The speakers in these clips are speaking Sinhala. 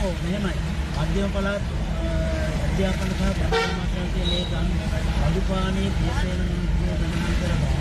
ඔව් මෙහෙමයි. මධ්‍යම පළාත් අධ්‍යාපන සහ ප්‍රධාන මාත්‍රාංශයේ ලේකම් අදුපාණී දේශේන මන්ත්‍රිය ගණන් කරනවා.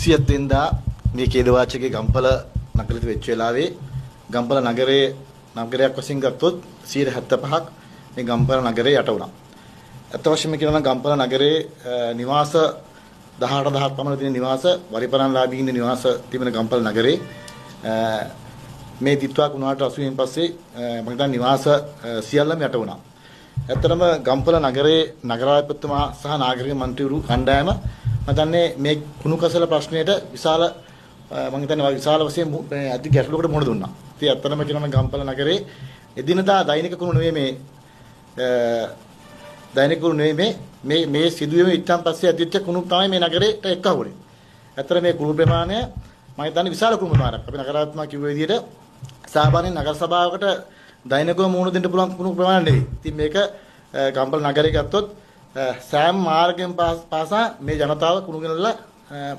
සියත්ෙන්දා මේ කේදවාචකයේ ගම්පල නගරයට වෙච්ච වෙලාවේ ගම්පල නගරයක් වශයෙන් ගත්තොත් 75ක් මේ ගම්පල නගරේ යට වුණා. අත් වශයෙන්ම කියනවා නම් ගම්පල නගරේ නිවාස 18000ක් පමණ තියෙන නිවාස වරිපරන්ලාභීන් නිවාස තිබෙන ගම්පල නගරේ මේ දිත්වා 1980 න් පස්සේ මම හිතන්නේ නිවාස සියල්ලම යට වුණා. ඇත්තටම ගම්පල නගරේ නගරාධිපතිතුමා සහ නාගරික මන්ත්‍රීවරු කණ්ඩායම මම දන්නේ මේ කුණු කසල ප්‍රශ්නයට විශාල මම හිතන්නේ විශාල වශයෙන් අධි ගැටලුවකට මුහුණ දුන්නා. ඉතින් අත්‍තරම කියනවා ගම්පල නගරේ එදිනදා දෛනික කුණු නෙවෙයි දෛනික කුණු නෙවෙයි මේ සිදුවීම ඉත්තන් පස්සේ අධිච්ච කුණු තමයි මේ නගරේට එක්කහුනේ. අත්‍තර මේ කුණු ප්‍රමාණය මම හිතන්නේ විශාල කුණු ප්‍රමාණයක්. අපි නගරාත්මක කිව්ව විදිහට සාමාන්‍ය නගර සභාවකට දෛනිකව මුහුණ දෙන්න පුළුවන් කුණු ප්‍රමාණයක් නෙවෙයි. ඉතින් මේක ගම්පල නගරේ ගත්තොත් සෑම මාර්ගයෙන් පාසා මේ ජනතාව කුණු ගෙනල්ලා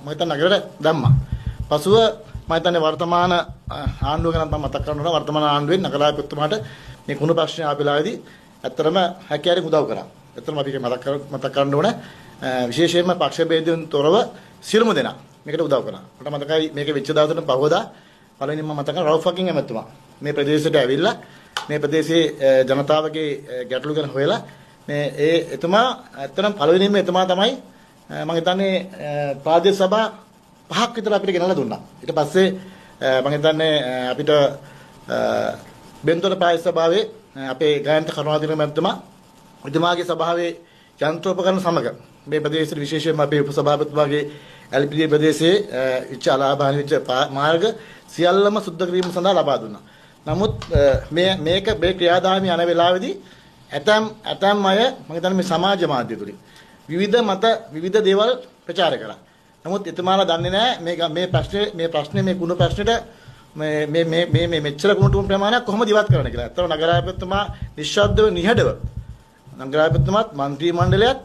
මම හිතන්නේ නගරයට දැම්මා. පසුව මම හිතන්නේ වර්තමාන ආණ්ඩුව ගැන මම මතක් කරනවා. වර්තමාන ආණ්ඩුවේ නගරාධිපතිතුමාට මේ කුණු ප්‍රශ්නය ආපෙලාවේදී ඇත්තටම හැකියාවෙන් උදව් කරා. ඇත්තටම අපි මතක් කරන්න ඕන විශේෂයෙන්ම පක්ෂ ભેදයෙන් තොරව සියලුම දෙනා මේකට උදව් කරා. මට මතකයි මේක වෙච්ච දවසට පහවදා පළවෙනිම මතක කරන රවුෆ් ෆකින් ඇමතුමා මේ ප්‍රදේශයට ඇවිල්ලා මේ ප්‍රදේශයේ ජනතාවගේ ගැටලු ගැන හොයලා මේ එතුමා ඇත්තටම පළවෙනිම එතුමා තමයි මම හිතන්නේ ප්‍රාදේශ සභා 5ක් විතර අපිට ගෙනල්ලා දුන්නා. ඊට පස්සේ මම හිතන්නේ අපිට බෙන්තොට ප්‍රාදේශ සභාවේ අපේ ගායන්ත කරුණාතිලක මැතිතුමා එතුමාගේ සභාවේ යන්ත්‍රෝපකරණ සමග මේ ප්‍රදේශයේ විශේෂයෙන්ම අපේ උපසභාපතිතුමාගේ ඇල්පිටිය ප්‍රදේශයේ ඉච්ඡ අලාභාන වෙච්ච මාර්ග සියල්ලම සුද්ධ කිරීම සඳහා ලබා දුන්නා. නමුත් මේක මේ ක්‍රියාදාමයේ යන වෙලාවේදී ඇතම් අය මම හිතන්නේ මේ සමාජ මාධ්‍ය තුලින් විවිධ මත විවිධ දේවල් ප්‍රචාර කරා. නමුත් එතුමාලා දන්නේ නැහැ මේ ප්‍රශ්නේ මේ කුණු ප්‍රශ්නෙට මේ මෙච්චර කුණු ප්‍රමාණයක් කොහොමද ඉවත් කරන්න කියලා. අතන නගරාධිපතිතුමා නිශ්ශබ්දව නිහඬව නගරාධිපතිතුමාත් മന്ത്രി මණ්ඩලයත්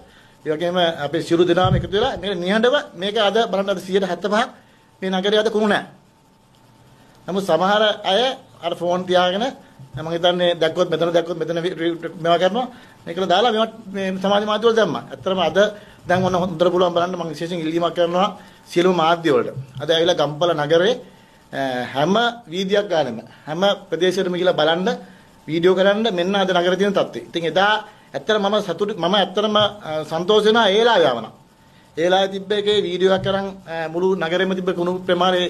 ඒ වගේම අපේ සියලු දෙනාම එකතු වෙලා මේක නිහඬව මේක අද බලන්න අද 175ක් මේ නගරයේ අද කුණු නැහැ. නමුත් සමහර අය අර ෆෝන් තියාගෙන මම හිතන්නේ දැක්කොත් මෙතන මේවා කරනවා මේකල දාලා මේ සමාජ මාධ්‍ය වල දැම්මා. ඇත්තටම අද දැන් ඔන්න හොඳට පුළුවන් බලන්න මම විශේෂයෙන් ඉල්ලීමක් කරනවා සියලුම මාධ්‍ය වලට. අද ඇවිල්ලා ගම්පල නගරේ හැම වීදියක් ගානෙම හැම ප්‍රදේශයකම ගිහලා බලන්න වීඩියෝ කරන්න මෙන්න අද නගරේ තියෙන තත්ත්වය. ඉතින් එදා ඇත්තටම මම ඇත්තටම සන්තෝෂ වෙනවා ඒලාව යවනවා. ඒලාවේ තිබ්බ එකේ වීඩියෝ එකක් කරන් මුළු නගරෙම තිබ්බ කුණු ප්‍රමාණය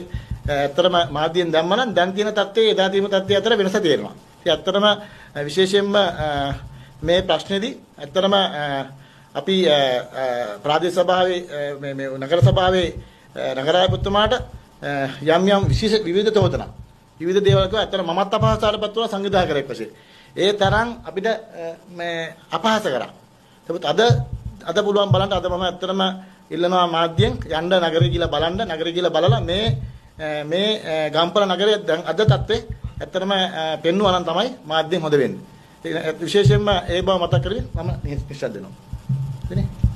ඇත්තටම මාධ්‍යයෙන් දැම්මම නම් දැන් තියෙන තත්ත්වයේ එදා තියෙන තත්ත්වය අතර වෙනස තේරෙනවා. ඉතින් ඇත්තටම විශේෂයෙන්ම මේ ප්‍රශ්නේදී ඇත්තටම අපි ප්‍රාදේශ සභාවේ මේ නගර සභාවේ නගරාධිපතිතුමාට යම් විශේෂ විවිධ තෝතන විවිධ දේවල් කව ඇත්තට මමත් අපහසුතාවටපත් වුණා සංවිධායකයෙක් වශයෙන්. ඒ තරම් අපිට මේ අපහාස කරා. නමුත් අද පුළුවන් බලන්න අද මම ඇත්තටම ඉල්ලනවා මාධ්‍යෙන් යන්න නගරේ ගිහලා බලන්න නගරේ ගිහලා බලලා මේ ගම්පල නගරයේ දැන් අද තත්ත්වේ ඇත්තටම පෙන්වනවා නම් තමයි මාධ්‍යෙන් හොඳ වෙන්නේ. විශේෂයෙන්ම ඒ බව මතක් කරගෙන මම නිශ්චය දෙනවා. හරිනේ?